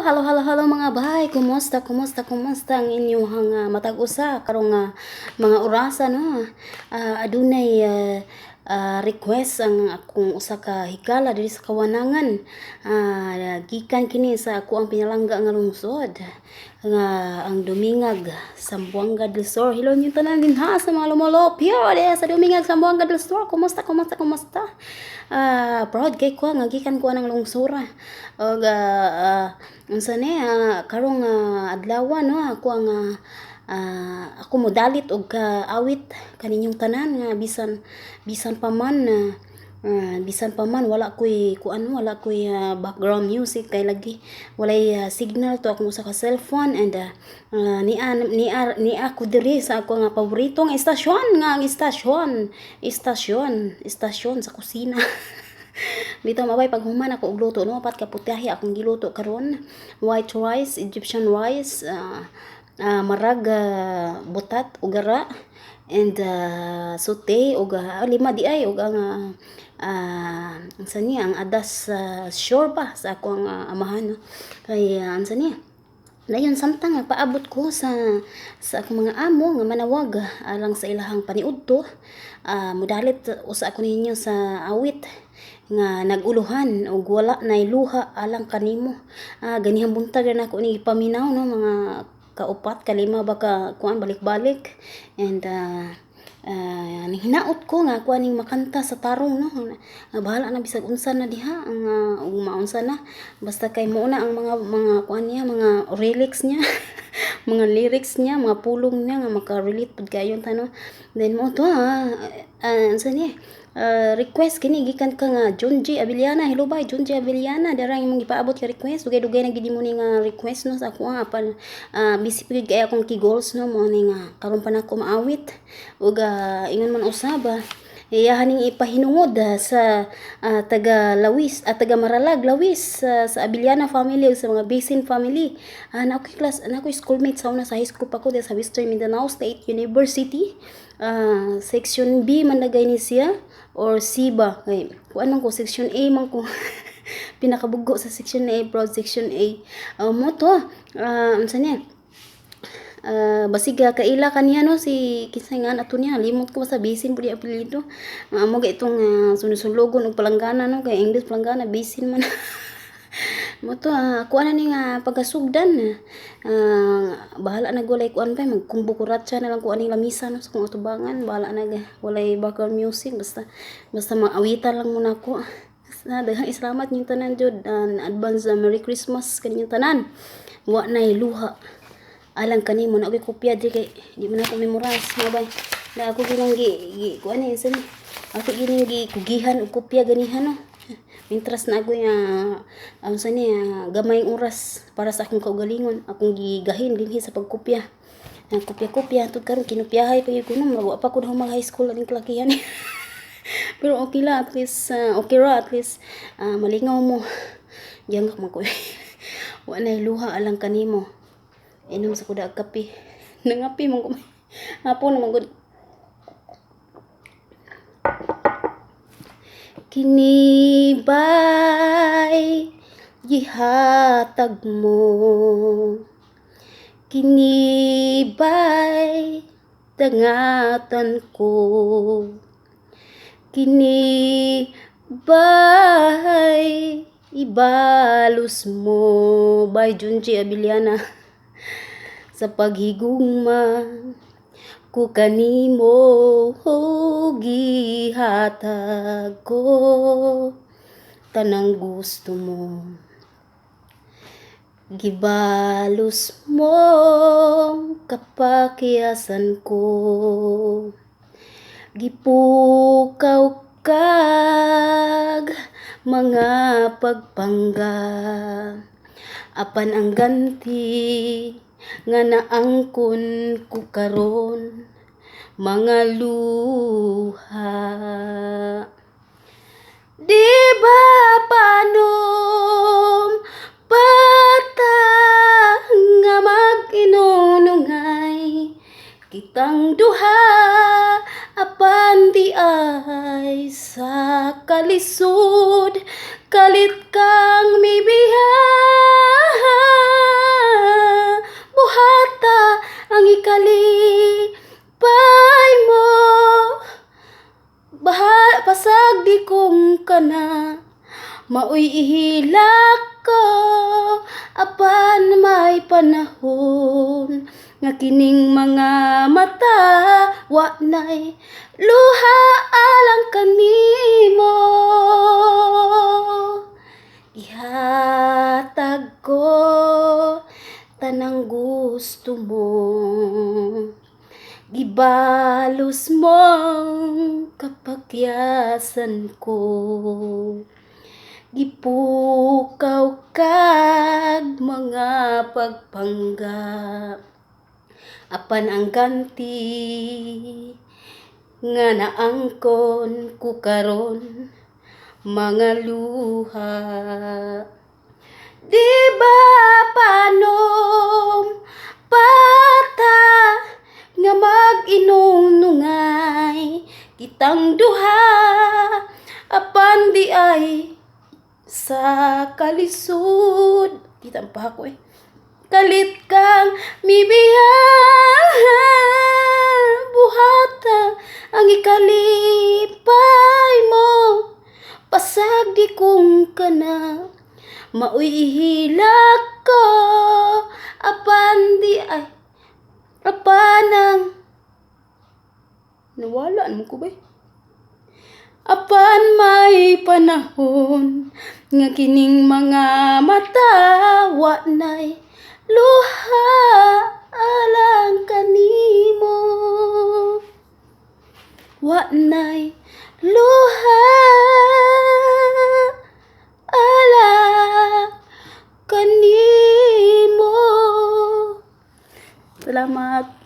Hello mga bay. Kumusta ang inyong matag usa karong mga orasa no. Adunay request ang akong usa ka higala diri sa Kawanangan. Gikan kini sa ako ang pinalangga nga lungsod nga ang Dumingag, Zamboanga del Sur. Hello niyo tanan din ha sa mga lumolopyo sa Dumingag, Zamboanga del Sur. Kumusta? Proud kay ko nga gikan ko ng lungsura. Og unsa ni karong adlaw no ako ang ako modalit og awit kaninyong tanan nga bisan pa man wala ko'y background music kay lagi walay signal to akong usa ka cellphone and ni ako diri sa ako nga paboritong istasyon sa kusina. Dito mabay paghuman ako og luto no apat ka putahe akong giluto karon, white rice, Egyptian rice, marag butat ug gara and saute ug lima di ay ug ang unsa niya ang adas sure ba sa akong amahan no kay unsa niya dayon samtang paabot ko sa akong mga amo nga manawag alang sa ilahang paniudto. Modalit usa ako ninyo sa awit nga naguluhan og wala nay luha alang kanimo. Ganihang buntag na ako ni ipaminaw no mga kaupat kalima baka kuan balik-balik and hinaot ko nga kuan ning makanta sa tarong no. Bahala na bisag unsa na diha ang maunsa na basta kay mo na ang mga kuan niya, mga lyrics niya mga lyrics niya, mga pulong niya nga maka-relate pud kayo tano. Then mo to unsa ni request kini gikan ka nga Junji Abiliana. Hello bye Junji Abiliana, darang imong gipaabot ka request dugay-dugay na gid mo ni nga request no sa ako apan busy pud kay akong goals no mo ni nga karon pa nako maawit ug ingon man usaba iyahan ning ipahinungod sa taga Lawis at taga Maralag Lawis sa Abiliana family ug sa mga Basin family. Ako'y schoolmate sa una sa high school pa ko sa Western Mindanao State University. Section B man lagay ni siya or C ba kay kuan man ko section A man ko pinakabugo sa section A, proud section A. Mo to unsa niya basiga kaila kaniya no si kinsa nga ato niya limot ko sa Basin pud apelyido. Amo ga itong sunod-sulugon og palanggana no kay English palanggana Basin man mo to kuan na ning pagasugdan bahala na gulay kuan pa magkumbo kuratsa na lang kuan ning lamisa no sa kung atubangan bahala na walay background music basta maawitan lang muna ko. Daghang salamat ning tanan jud advance Merry Christmas kaninyong tanan. Wa nay luha alang kanimo na kopya di kay di man ako memorize mabay na ako ginang kuan ni sin ako ginang kugihan og kopya ganihan no. Mintras na ako unsa ni gamayng oras para sa akong kaugalingon akong gigahin dinhi sa pagkopya. Kopya tud karon kinopyahay pa gyud ko no wa pa ko mag high school aning kalakihan. Pero okay la at least malingaw mo yang mo ko. Wa nay luha alang kanimo. Inom sa kuda kape. Nangapi man ko. Hapon naman gud. Kinibay gihatag mo. Kinibay dangatan ko. Kinibay ibalos mo. By Junji Abiliana. Sa paghigugma ko kanimo gihatag ko tanang gusto mo. Gibalos mo kapakyasan ko. Gipukaw kag mga pagpangga apan ang ganti nga naangkon ko karon mga luha. Di ba panom patang nga mag-inunungay kitang duha apan di ay sa kalisod kalit kang mibiyahe. apan may panahon nga kining mga mata wa nay luha alang kanimo. Ihatag ko tanang gusto mo, gibalos mong kapakyasan ko, gipukaw kag mga pagpanggap, apan ang ganti nga naangkon ko karon mga luha. Di ba panom pata nga mag-inunungay kitang duha, apan di ay sa kalisod. Kita pa ako kalit kang mibiyaha, buhata ang ikalipay mo, pasag di kong kana, maoy ihilak ko, apan di ay, apanang, nawala naman ko ba? Apan may panahon nga kining mga mata wa nay luha alang kanimo, wa nay luha alang kanimo. Salamat.